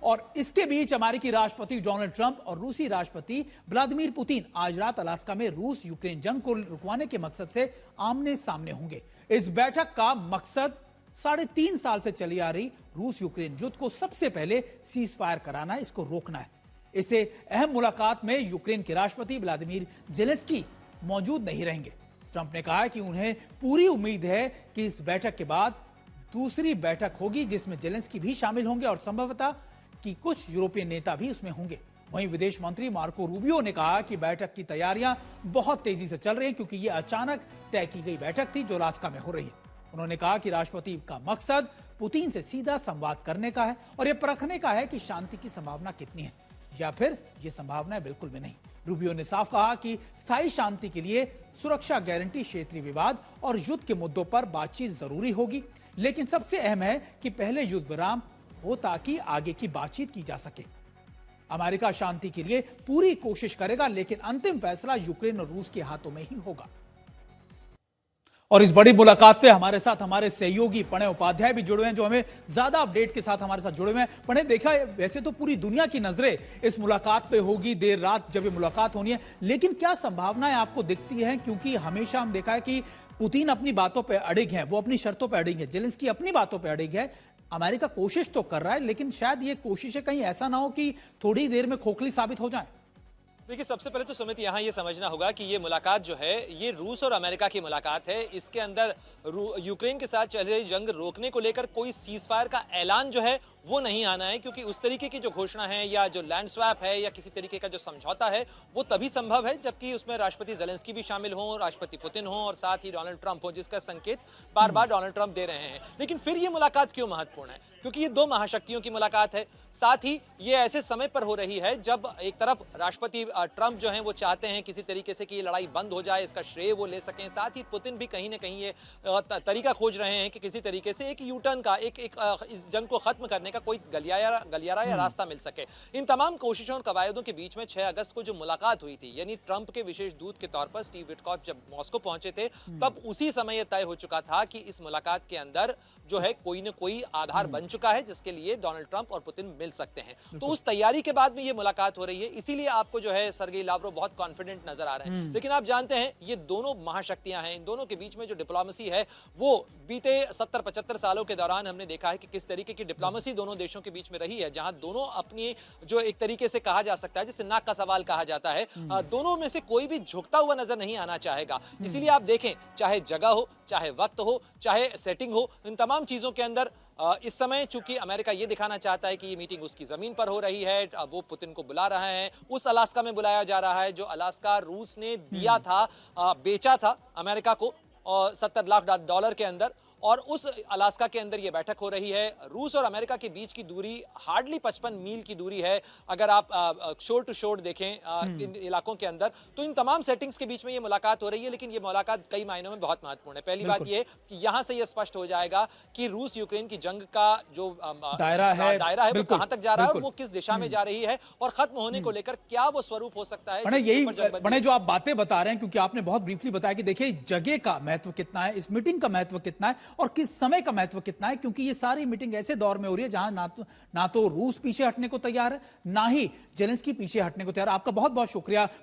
और इसके बीच अमेरिकी राष्ट्रपति डोनाल्ड ट्रंप और रूसी राष्ट्रपति व्लादिमीर पुतिन आज रात अलास्का में रूस यूक्रेन जंग को रुकवाने के मकसद से आमने सामने होंगे। इस बैठक का मकसद 3.5 साल से चली आ रही रूस यूक्रेन युद्ध को सबसे पहले सीज फायर कराना, इसको रोकना है। इसे अहम मुलाकात में यूक्रेन के राष्ट्रपति व्लादिमीर जेलेंस्की मौजूद नहीं रहेंगे। ट्रंप ने कहा कि उन्हें पूरी उम्मीद है कि इस बैठक के बाद दूसरी बैठक होगी जिसमें जेलेंस्की भी शामिल होंगे और संभवतः कि कुछ यूरोपीय नेता भी उसमें होंगे। वहीं विदेश मंत्री मार्को रूबियो ने कहा कि बैठक की तैयारियां बहुत तेजी से चल रही हैं क्योंकि यह अचानक तय की गई बैठक थी जो अलास्का में हो रही है। उन्होंने कहा कि राष्ट्रपति का मकसद पुतिन से सीधा संवाद करने का है और यह परखने का है कि शांति की संभावना कितनी है या फिर यह संभावना है बिल्कुल भी नहीं। रूबियो ने साफ कहा कि स्थायी शांति के लिए सुरक्षा गारंटी, क्षेत्रीय विवाद और युद्ध के मुद्दों पर बातचीत जरूरी होगी, लेकिन सबसे अहम है कि पहले युद्ध विराम हो ताकि आगे की बातचीत की जा सके। अमेरिका शांति के लिए पूरी कोशिश करेगा, लेकिन अंतिम फैसला यूक्रेन और रूस के हाथों में ही होगा। और इस बड़ी मुलाकात पे हमारे साथ हमारे सहयोगी प्रणय उपाध्याय भी जुड़े हैं जो हमें ज्यादा अपडेट के साथ हमारे साथ जुड़े हुए हैं। प्रणय, देखा वैसे तो पूरी दुनिया की नजरें इस मुलाकात पे होगी देर रात जब ये मुलाकात होनी है, लेकिन क्या संभावनाएं आपको दिखती हैं? क्योंकि हमेशा हम देखा है कि पुतिन अपनी बातों पर अड़िग है, वो अपनी शर्तों पर अड़िग है, जेलेंस्की अपनी बातों पर अड़िग है। अमेरिका कोशिश तो कर रहा है, लेकिन शायद ये कोशिशें कहीं ऐसा ना हो कि थोड़ी देर में खोखली साबित हो जाए। देखिए, सबसे पहले तो सुमित यहाँ ये समझना होगा कि ये मुलाकात जो है ये रूस और अमेरिका की मुलाकात है। इसके अंदर यूक्रेन के साथ चल रही जंग रोकने को लेकर कोई सीज फायर का ऐलान जो है वो नहीं आना है, क्योंकि उस तरीके की जो घोषणा है या जो लैंड स्वैप है या किसी तरीके का जो समझौता है वो तभी संभव है जबकि उसमें राष्ट्रपति जेलेंस्की भी शामिल हो, राष्ट्रपति पुतिन हो और साथ ही डोनाल्ड ट्रंप हो, जिसका संकेत बार बार डोनाल्ड ट्रंप दे रहे हैं। लेकिन फिर ये मुलाकात क्यों महत्वपूर्ण है? क्योंकि ये दो महाशक्तियों की मुलाकात है, साथ ही ये ऐसे समय पर हो रही है जब एक तरफ राष्ट्रपति ट्रंप जो हैं वो चाहते हैं किसी तरीके से कि ये लड़ाई बंद हो जाए, इसका श्रेय वो ले सकें, साथ ही पुतिन भी कहीं ना कहीं ये तरीका खोज रहे हैं कि किसी तरीके से एक यू टर्न का इस जंग को खत्म करने का कोई गलियारा या रास्ता मिल सके। इन तमाम कोशिशों और कवायदों के बीच में 6 अगस्त को जो मुलाकात हुई थी, यानी ट्रंप के विशेष दूत के तौर पर स्टीव विटकॉफ जब मॉस्को पहुंचे थे, तब उसी समय यह तय हो चुका था कि इस मुलाकात के अंदर जो है कोई ना कोई आधार बन चुका है जिसके लिए डोनाल्ड ट्रंप और पुतिन मिल सकते हैं। तो उस तैयारी के बाद में ये मुलाकात हो रही है, इसीलिए आपको जो है सर्गेई लावरोव बहुत कॉन्फिडेंट नजर आ रहे हैं। लेकिन आप जानते हैं ये दोनों महाशक्तियां हैं, इन दोनों के बीच में जो डिप्लोमेसी है वो बीते 70-75 सालों के दौरान हमने देखा है कि किस तरीके की डिप्लोमेसी दोनों देशों के बीच में रही है, जहां दोनों अपनी जो एक तरीके से कहा जा सकता है जिसे नाक का सवाल कहा जाता है, दोनों में से कोई भी झुकता हुआ नजर नहीं आना चाहेगा। इसीलिए आप देखें, चाहे जगह हो, चाहे वक्त हो, चाहे सेटिंग हो, इन तमाम चीजों के अंदर इस समय चूंकि अमेरिका ये दिखाना चाहता है कि ये मीटिंग उसकी जमीन पर हो रही है, वो पुतिन को बुला रहा है, उस अलास्का में बुलाया जा रहा है जो अलास्का रूस ने दिया था, बेचा था अमेरिका को $70 लाख के अंदर, और उस अलास्का के अंदर ये बैठक हो रही है। रूस और अमेरिका के बीच की दूरी हार्डली 55 मील की दूरी है अगर आप शोर टू शोर देखें इन इलाकों के अंदर। तो इन तमाम सेटिंग्स के बीच में ये मुलाकात हो रही है, लेकिन ये मुलाकात कई मायनों में बहुत महत्वपूर्ण है। पहली बात ये कि यहां से ये स्पष्ट हो जाएगा कि रूस यूक्रेन की जंग का जो दायरा है वो कहां तक जा रहा है, वो किस दिशा में जा रही है और खत्म होने को लेकर क्या वो स्वरूप हो सकता है। यही जो आप बातें बता रहे हैं, क्योंकि आपने बहुत ब्रीफली बताया कि देखिए जगह का महत्व कितना है, इस मीटिंग का महत्व कितना है और किस समय का महत्व कितना है, क्योंकि ये सारी मीटिंग ऐसे दौर में हो रही है जहां ना तो रूस पीछे हटने को तैयार है, ना ही जेलेंस्की पीछे हटने को तैयार है। आपका बहुत बहुत शुक्रिया